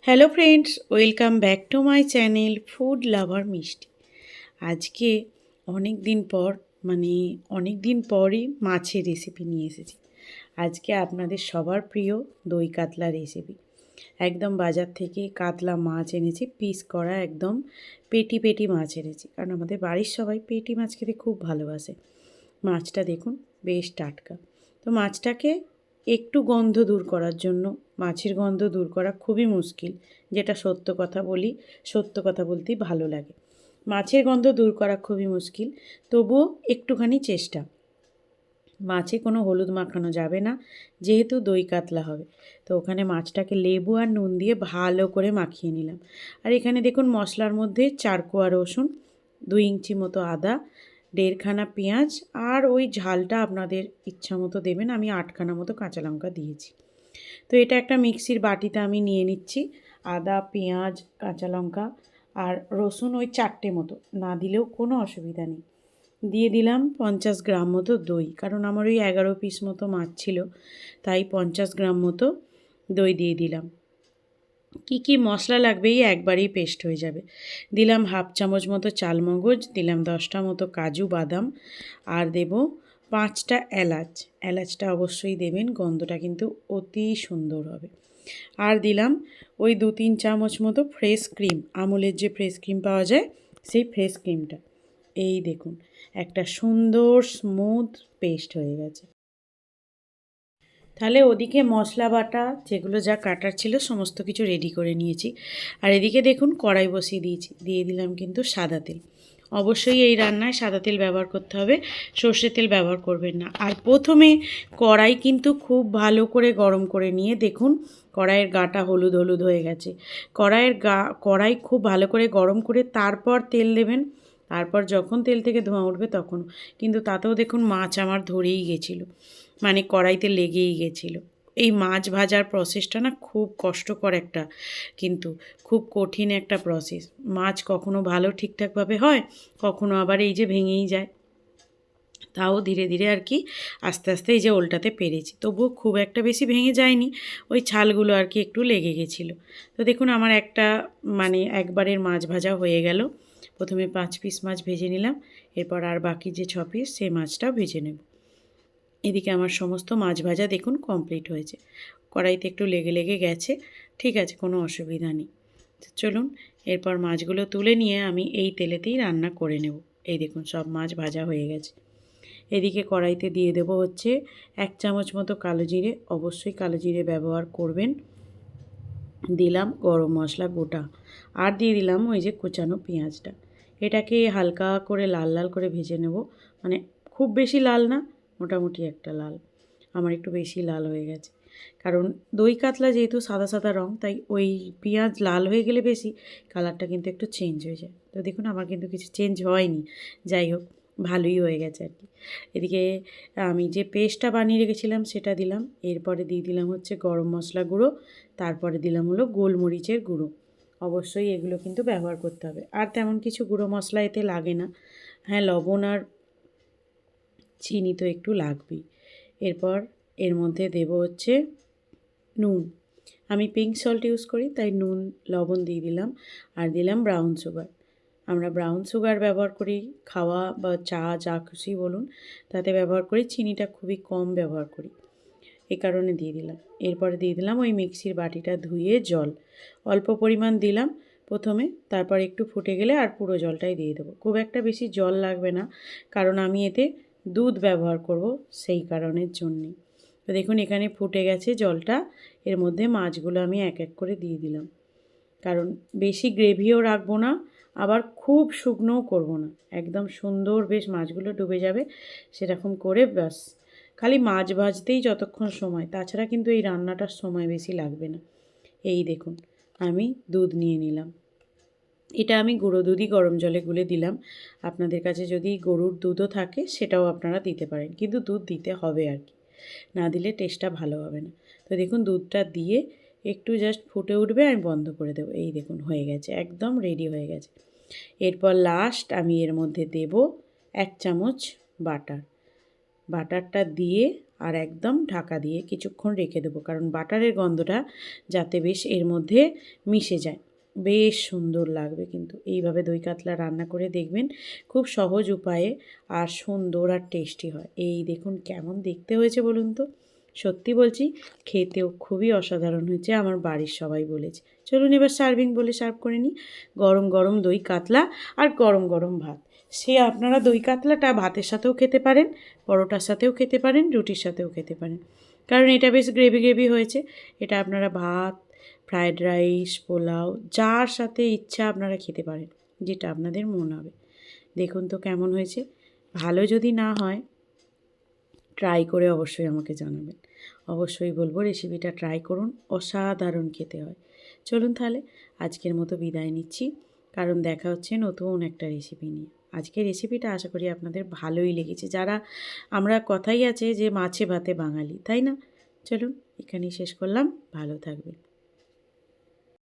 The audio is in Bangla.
Hello friends, welcome back to my channel food lover মিষ্টি। আজকে অনেক দিন পর অনেক দিন পরই মাছের রেসিপি নিয়ে এসেছি। আজকে আপনাদের সবার প্রিয় দই কাতলা রেসিপি। একদম বাজার থেকে কাতলা মাছ এনেছি, পিস করা একদম পেটি পেটি মাছ এনেছি, কারণ আমাদের বাড়ির সবাই পেটি মাছ খেতে খুব ভালোবাসে। মাছটা দেখুন বেশ টাটকা। তো মাছটাকে একটু গন্ধ দূর করার জন্য, মাছের গন্ধ দূর করা খুবই মুশকিল, যেটা সত্য কথা বলি, সত্য কথা বলতেই ভালো লাগে। মাছের গন্ধ দূর করা খুবই মুশকিল, তবুও একটুখানি চেষ্টা। মাছে কোনো হলুদ মাখানো যাবে না, যেহেতু দই কাতলা হবে। তো ওখানে মাছটাকে লেবু আর নুন দিয়ে ভালো করে মাখিয়ে নিলাম। আর এখানে দেখুন মশলার মধ্যে 4 কোয়া রসুন, 2 ইঞ্চি মতো আদা, 1.5 খানা পেঁয়াজ, আর ওই ঝালটা আপনাদের ইচ্ছা মতো দেবেন। আমি 8 খানা মতো কাঁচা লঙ্কা দিয়েছি। তো এটা একটা মিক্সির বাটিতে আমি নিয়ে নিচ্ছি। আদা, পেঁয়াজ, কাঁচা লঙ্কা আর রসুন ওই 4টে মতো, না দিলেও কোনো অসুবিধা নেই। দিয়ে দিলাম 50 গ্রাম মতো দই, কারণ আমার ওই 11 পিস মতো মাছ ছিল, তাই 50 গ্রাম মতো দই দিয়ে দিলাম। কি মশলা লাগবে এই একবারেই পেস্ট হয়ে যাবে। দিলাম হাফ চামচ মতো চালমগজ, দিলাম 10টা মতো কাজু বাদাম, আর দেব 5টা এলাচ। এলাচটা অবশ্যই দেবেন, গন্ধটা কিন্তু অতি সুন্দর হবে। আর দিলাম ওই 2-3 চামচ মতো ফ্রেশ ক্রিম, আমুলের যে ফ্রেশ ক্রিম পাওয়া যায় সেই ফ্রেশ ক্রিমটা। এই দেখুন একটা সুন্দর স্মুথ পেস্ট হয়ে গেছে। তাহলে ওদিকে মশলা বাটা যেগুলো যা কাটার ছিল সমস্ত কিছু রেডি করে নিয়েছি। আর এদিকে দেখুন কড়াই বসিয়ে দিয়েছি, দিয়ে দিলাম কিন্তু সাদা তেল। অবশ্যই এই রান্নায় সাদা তেল ব্যবহার করতে হবে, সর্ষের তেল ব্যবহার করবেন না। আর প্রথমে কড়াই কিন্তু খুব ভালো করে গরম করে নিয়ে দেখুন কড়াইয়ের গাটা হলুদ হলুদ হয়ে গেছে। কড়াই খুব ভালো করে গরম করে তারপর তেল দেবেন। তারপর যখন তেল থেকে ধোঁয়া উঠবে তখন, কিন্তু তাতেও দেখুন মাছ আমার ধরেই গেছিলো, কড়াইতে লেগেই গেছিলো। এই মাছ ভাজার প্রসেসটা না খুব কষ্টকর একটা, কিন্তু খুব কঠিন একটা প্রসেস। মাছ কখনো ভালো ঠিকঠাকভাবে হয়, কখনো আবার এই যে ভেঙেই যায়। তাও ধীরে ধীরে আর কি আস্তে আস্তে এই যে উল্টাতে পেরেছি, তবুও খুব একটা বেশি ভেঙে যায়নি, ওই ছালগুলো আর কি একটু লেগে গেছিলো। তো দেখুন আমার একটা একবারের মাছ ভাজা হয়ে গেল। প্রথমে 5 পিস মাছ ভেজে নিলাম, এরপর আর বাকি যে 6 পিস সেই মাছটাও ভেজে নেব। এদিকে আমার সমস্ত মাছ ভাজা দেখুন কমপ্লিট হয়েছে। কড়াইতে একটু লেগে লেগে গেছে, ঠিক আছে, কোনো অসুবিধা নেই। চলুন এরপর মাছগুলো তুলে নিয়ে আমি এই তেলেতেই রান্না করে নেব। এই দেখুন সব মাছ ভাজা হয়ে গেছে। এদিকে কড়াইতে দিয়ে দেব হচ্ছে 1 চামচ মতো কালো জিরে, অবশ্যই কালো জিরে ব্যবহার করবেন। দিলাম গরম মশলা গোটা, আর দিয়ে দিলাম ওই যে কুচানো পেঁয়াজটা। এটাকে হালকা করে লাল লাল করে ভেজে নেব, খুব বেশি লাল না, মোটামুটি একটা লাল। আমার একটু বেশি লাল হয়ে গেছে, কারণ দই কাতলা যেহেতু সাদা সাদা রঙ, তাই ওই পেঁয়াজ লাল হয়ে গেলে বেশি কালারটা কিন্তু একটু চেঞ্জ হয়ে যায়। তো দেখুন আমার কিন্তু কিছু চেঞ্জ হয়নি, যাই হোক ভালোই হয়ে গেছে আর কি। এদিকে আমি যে পেস্টটা বানিয়ে রেখেছিলাম সেটা দিলাম, এরপরে দিয়ে দিলাম হচ্ছে গরম মশলা গুঁড়ো, তারপরে দিলাম হলো গোলমরিচের গুঁড়ো। অবশ্যই এগুলো কিন্তু ব্যবহার করতে হবে, আর তেমন কিছু গুঁড়ো মশলা এতে লাগে না। হ্যাঁ, লবণ আর চিনি তো একটু লাগবেই। এরপর এর মধ্যে দেব হচ্ছে নুন। আমি পিঙ্ক সল্ট ইউজ করি, তাই নুন লবণ দিয়ে দিলাম, আর দিলাম ব্রাউন সুগার। আমরা ব্রাউন সুগার ব্যবহার করি, খাওয়া বা চা যা খুশি বলুন তাতে ব্যবহার করি, চিনিটা খুবই কম ব্যবহার করি, এই কারণে দিয়ে দিলাম। এরপরে দিয়ে দিলাম ওই মিক্সির বাটিটা ধুয়ে জল, অল্প পরিমাণ দিলাম প্রথমে, তারপর একটু ফুটে গেলে আর পুরো জলটাই দিয়ে দেবো। খুব একটা বেশি জল লাগবে না, কারণ আমি এতে দুধ ব্যবহার করব, সেই কারণের জন্যে। তো দেখুন এখানে ফুটে গেছে জলটা, এর মধ্যে মাছগুলো আমি এক এক করে দিয়ে দিলাম, কারণ বেশি গ্রেভিও রাখবো না, আবার খুব শুকনোও করব না, একদম সুন্দর বেশ মাছগুলো ডুবে যাবে সেরকম করে, ব্যাস খালি মাছ ভাজতেই যতক্ষণ সময়, তাছাড়া কিন্তু এই রান্নাটার সময় বেশি লাগবে না। এই দেখুন আমি দুধ নিয়ে নিলাম, এটা আমি গুঁড়ো দুধই গরম জলে গুলে দিলাম। আপনাদের কাছে যদি গরুর দুধও থাকে সেটাও আপনারা দিতে পারেন, কিন্তু দুধ দিতে হবে আর কি, না দিলে টেস্টটা ভালো হবে না। তো দেখুন দুধটা দিয়ে একটু জাস্ট ফুটে উঠবে, আমি বন্ধ করে দেবো। এই দেখুন হয়ে গেছে, একদম রেডি হয়ে গেছে। এরপর লাস্ট আমি এর মধ্যে দেব 1 চামচ বাটার। বাটারটা দিয়ে আর একদম ঢাকা দিয়ে কিছুক্ষণ রেখে দেবো, কারণ বাটারের গন্ধটা যাতে বেশ এর মধ্যে মিশে যায়। বেশ সুন্দর লাগবে কিন্তু এইভাবে দই কাতলা রান্না করে দেখবেন, খুব সহজ উপায়ে আর সুন্দর আর টেস্টি হয়। এই দেখুন কেমন দেখতে হয়েছে বলুন তো, সত্যি বলছি খেতেও খুবই অসাধারণ হয়েছে, আমার বাড়ির সবাই বলেছে। চলুন এবার সার্ভিং বলে সার্ভ করে নিই। গরম গরম দই কাতলা আর গরম গরম ভাত। সে আপনারা দই কাতলাটা ভাতের সাথেও খেতে পারেন, পরোটার সাথেও খেতে পারেন, রুটির সাথেও খেতে পারেন, কারণ এটা বেশ গ্রেভি গ্রেভি হয়েছে। এটা আপনারা ভাত, ফ্রায়েড রাইস, পোলাও যার সাথে ইচ্ছা আপনারা খেতে পারেন, যেটা আপনাদের মন হবে। দেখুন তো কেমন হয়েছে। ভালো যদি না হয় ট্রাই করে অবশ্যই আমাকে জানাবেন। অবশ্যই বলবো রেসিপিটা ট্রাই করুন, অসাধারণ খেতে হয়। চলুন তাহলে আজকের মতো বিদায় নিচ্ছি, কারণ দেখা হচ্ছে নতুন একটা রেসিপি নিয়ে। আজকের রেসিপিটা আশা করি আপনাদের ভালোই লেগেছে। যারা আমরা কথাই আছে যে মাছে ভাতে বাঙালি, তাই না? চলুন এখানেই শেষ করলাম, ভালো থাকবেন।